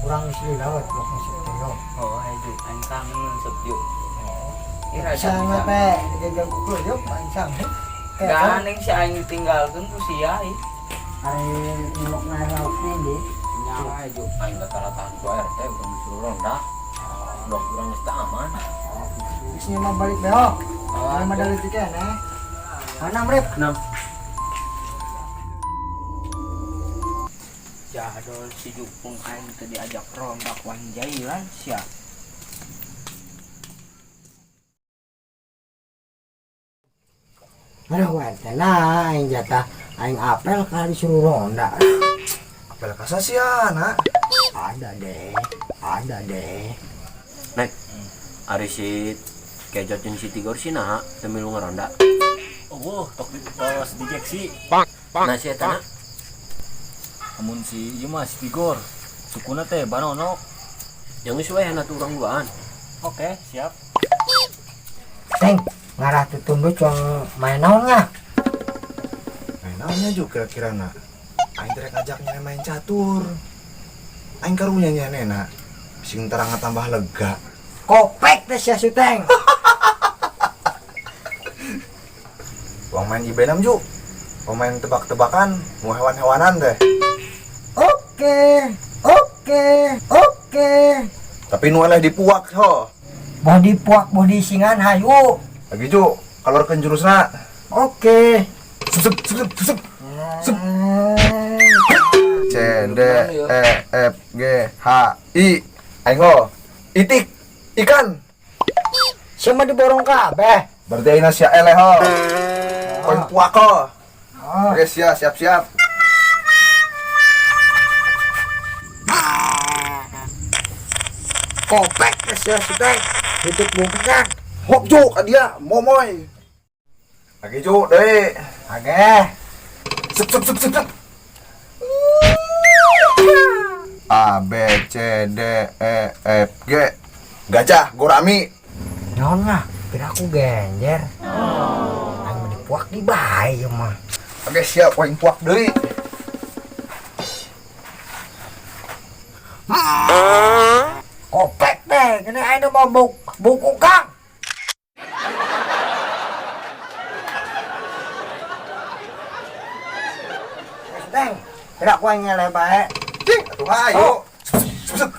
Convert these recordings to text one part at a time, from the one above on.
kurang isi lawat waktu sekolah. Oh, ayo, ang kangen nun sa view. Sama teh, jaga kukur yuk, main sama. Ganing siya ang tinggal dun po siya eh. Ay, ilok na laut na hindi. Nyawa aja aing rata-rataan ku RT udah disuruh ronda. Udah kurang nyesta aman. Terus nyo mau balik beho. Ay, madali tiket eh. Anam rep. 6. Jadol si Jupung aing tadi ajak ronda wanjailan siya. Aduh, wenten lah, aing jatah, aing apel kali disuruh ronda. Apel kasasian, ha? Ada deh. Nek, ari si kejot jeung si Tigor sih nah teu milu ngaronda. Oh, tok tos dijek sih. Nah si eta na Amun si ieu mah si Tigor. Sukuna teh Banonok. yang geus wae hana urang duaan. Oke, siap. Teng, ngarah tutun lu cong main naonnya. Main naonnya juga kira-kira, aing terek ngajaknya main catur. Aing karunya nyanena, sing terang tambah lega. Kopek teh sia Suteng. Uang main ibenam juk. Uang main tebak-tebakan, mau hewan-hewanan deh. Oke. Tapi nu eleh dipuak ho. Body puak body singan hayu. Lagi juk, kalorkeun jurusna. Oke. Sup. Sup. C D E F G H I. Aing ho. Itik. Ikan. Siapa diborong kabeh? Berarti ayeuna sia eleh ho. Poin puak ho. Oke, siap. Kopek teh sia Suteng. Tutup bungkusan. Hop juk dia, momoy. Lagi juk deui. Ageh. Sup. A B C D E F G. Gajah, gorami. Naon lah, kira aku genjer. Aing mah dipuak di bae ieu mah. Oke, siap poin puak deui. Kopek teh, kena aing mau buku kang. Teng, kira aku yang ngeleh bae. Cing, atuh ayo. Sup.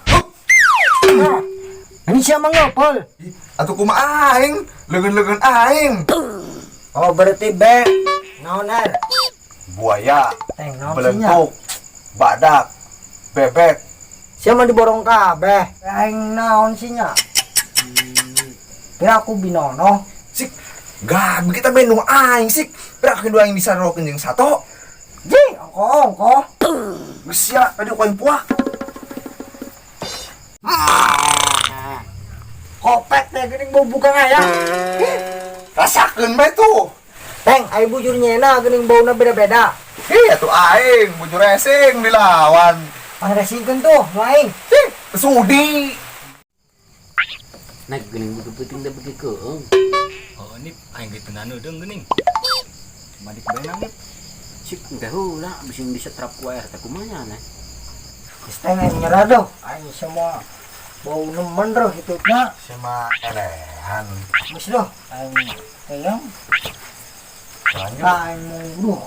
Ini siapa ngopol? Atuh kumaha aing? Leugeun-leugeun aing. Oh berarti be. Naonar. Buaya, Teng, naon sinya? belentuk, badak, bebek. Siapa diborong kabeh? Aing naon sinya? Kira aku binono. Sik, gak kita menu aing sik. Berak kedua aing bisa rokeun jeung sato. Ji, ongko. Geus sia, tadi poin puak. Kopek teh geuning bau buka ayam. Rasakeun bae tuh. Teng, aing bujur nyena geuning bauna beda-beda. Atuh aing bujur racing dilawan. Pangresikeun tuh, nu aing. Cing, sudi. Nek geuning butuh penting teh beki keung. Oh, ini aing ge teu naneudeng geuning. Madik bae nang. Sik teh heula bising disetrap ku air teh kumaha nya. Geus teh aing nyerah doh. Aing semua bau nemen doh hitupna. Sama elehan. Geus doh, aing teyang. Lanjut. Aing mungguh.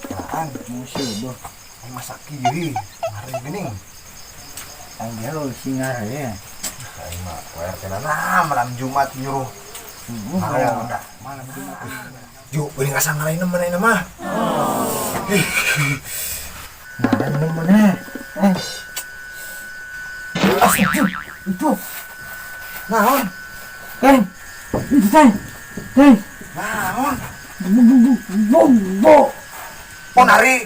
Kelaan. Musuh doh. Aing masak kiri. Ngari geuning. Aing jero singar ya. Aing mah wer kenana malam Jumat nyuruh. Malam dah. Malam Jumat. Juk, geuning asa ngalahin nemen ayeuna mah. Nah, nemen itu. Naon? Teng. Itu teng. Naon? Bo. Oh nari.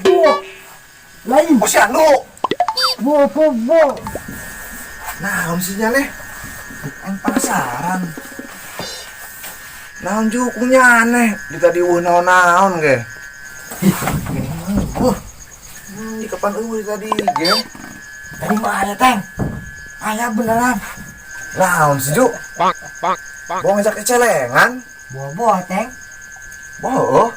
Lain. Oh si Anu. Bo. Naon sih nih? Aing penasaran. Naon jukunya aneh. Di tadi naon ge. Di kapan di tadi ge? Tadi mah aya teng. Aya beneran. Naon sih Juk? Bawa ngajak kecelengan. Bobo teng. Boh.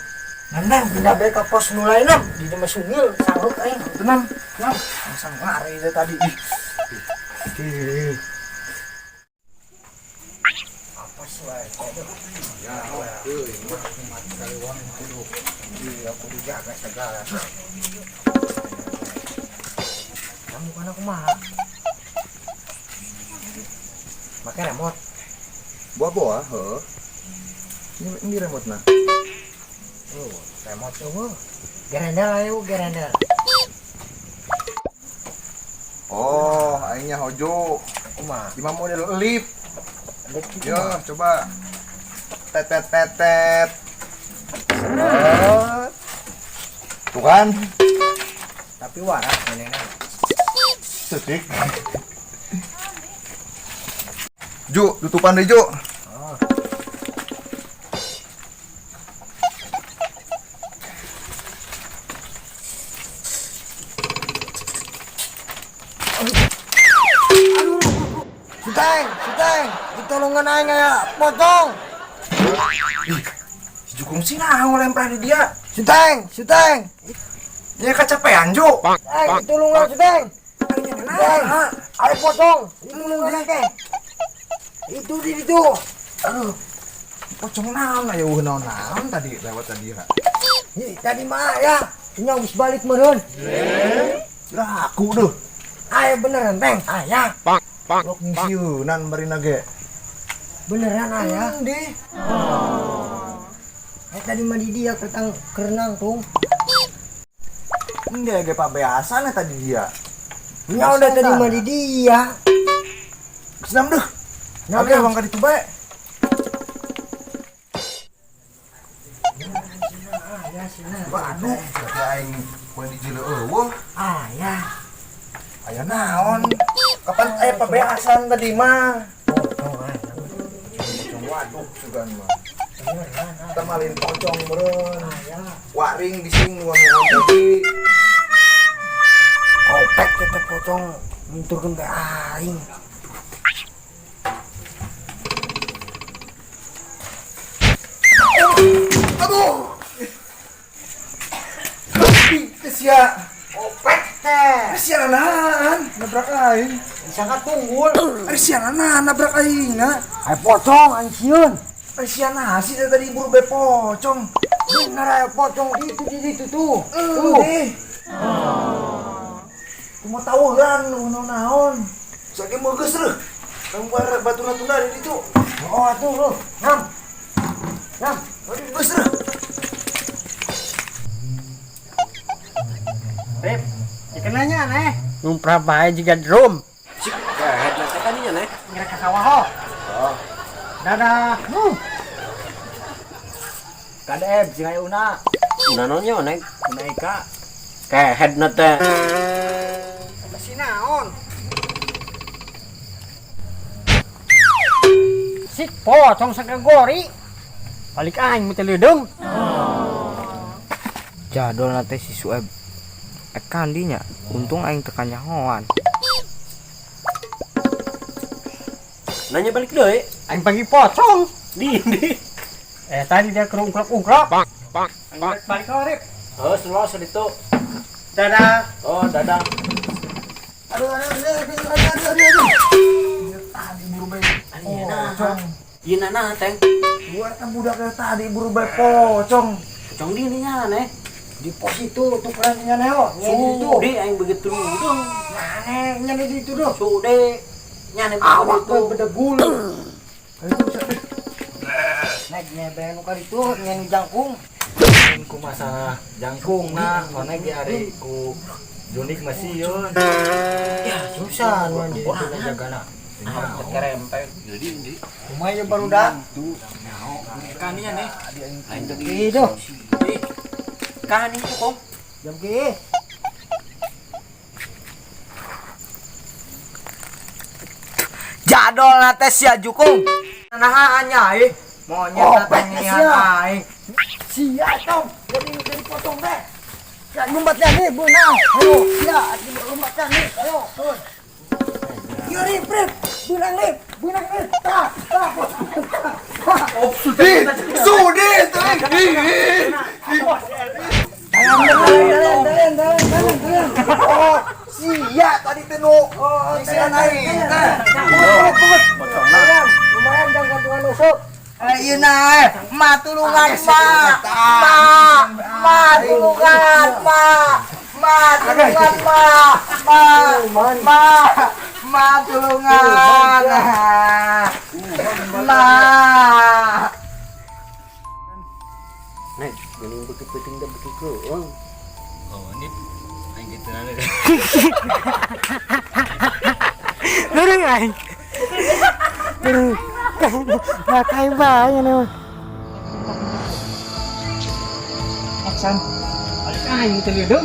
Nandang pindah bae ka pos nu lainna di Dimas Sungil sanggup aing. Tenang. Langsung lari tadi. Apa sih wae? Ya, mati kali uang kudu. Aku dijaga segala. Kamu kan aku mah. Pakai remote. Buah-buah, heh. Ini remote nah. Remote tuh. Gerendel ayo, gerendel. Oh, aingnya hojo. Kumaha? Gimana model lip? Lip Yo, coba. Tet. Set. Tuh kan? Tapi waras menengna. Sedik. Ju, tutupan deh, Ju. Oh. Suteng, ditolongan aing aya potong. Si Jukung sih naon lempar di dia. Suteng. Dia kecapean, Ju. Ditolongan Suteng. Ayo potong. Ditolongan ke. Itu di situ. Aduh. Pocong naon aya naon tadi lewat tadi ya. Tadi mah ya, nya geus balik meureun. Laku duh. Ayo beneran, Teng. Aya. Lok ngisieunan bari ge. Beneran aya. Di. Tadi mah di dia kerenang tuh. Enggak ge pabeasan tadi dia. Nya udah tadi mah di dia. Senam duh. Nah, Oke, bang ka ditu bae. Aya sina. Waduh, tapi aing poin di jilo eueuh. Aya. Aya naon? Kapan aya pabeasan tadi mah? Pocong waduk sugan mah. Kita malin pocong meureun. Waring bising nu ngomong tadi. Kopek kita pocong munturkeun teh aing. Aduh. Sia. Kopek teh. Sia nahan nabrak aing. Disangka tunggul. Sia nahan nabrak aing na. Ayo pocong ansieun. Sia nahan sih tadi buru be pocong. Bener ayo pocong itu di situ tuh. Tuh. Cuma tawuran naon. Saking meugeus reuh. Gambar batu-batuna di ditu. Oh atuh lu. Nam. Aduh geus reuh. Rip, ikan nanya neh. Numpra bae juga drum. Head nanti tadinya neh. Ngira ka sawah ho. Oh. Dadah. Kadep sing aya una. Una nonyo neh. Una ika. Kayak head nate. Si naon? Si pocong sagagori. Balik aing mah teh leudeng. Jadol nate si Sueb. Kandinya, untung aing tekan nyahoan. Nanya balik deui. Aing pagi pocong. Di. Tadi dia kerungkrok-ungkrok. Aing balik Rip. Oh, selos itu. Dadah. Oh, dadah. Aduh. Tadi buru be pocong. Ieu nana teng. Gua kan budak tadi buru be pocong. Pocong di nya neh. Di pos itu tukeran nya neo. Sude aing begitu dong. Aneh nya di itu doh. Sude. Nya nih Awak begitu. teh bedegul. Itu naik nyeben nu ka ditu nya nu jangkung. Ku masalah jangkung nah, mana ge ari ku Junik masih yon. Ya susah nu anjing Jagana. Kerempet. Jadi di. Kumaha baru dah. Kaninya nih. Aing tadi. Itu. Kani itu kok. Jam ke. Jadol nate sia Jukung. Nah anyai. Monyet tatangnya aing. Sia tong. Jadi potong teh. Ya lumbatnya nih beunang. Ayo, sia lumbatnya nih. Ayo, turun. Yo rip. Beunang rip. Tah. Sude tadi. Dalam. Oh, Iya tadi tenu. Oh, saya naik. Lumayan jangan gantungan usuk. Iya nah, ma tulungan ma, tulungan ma tulungan ma tulungan ma. Nek, geuning beuki-beuting da beuki keung. Oh, ini aing gitu nanti. Nurung aing. Nurung. Pakai banyak nih. Aksan. Aing teu lieu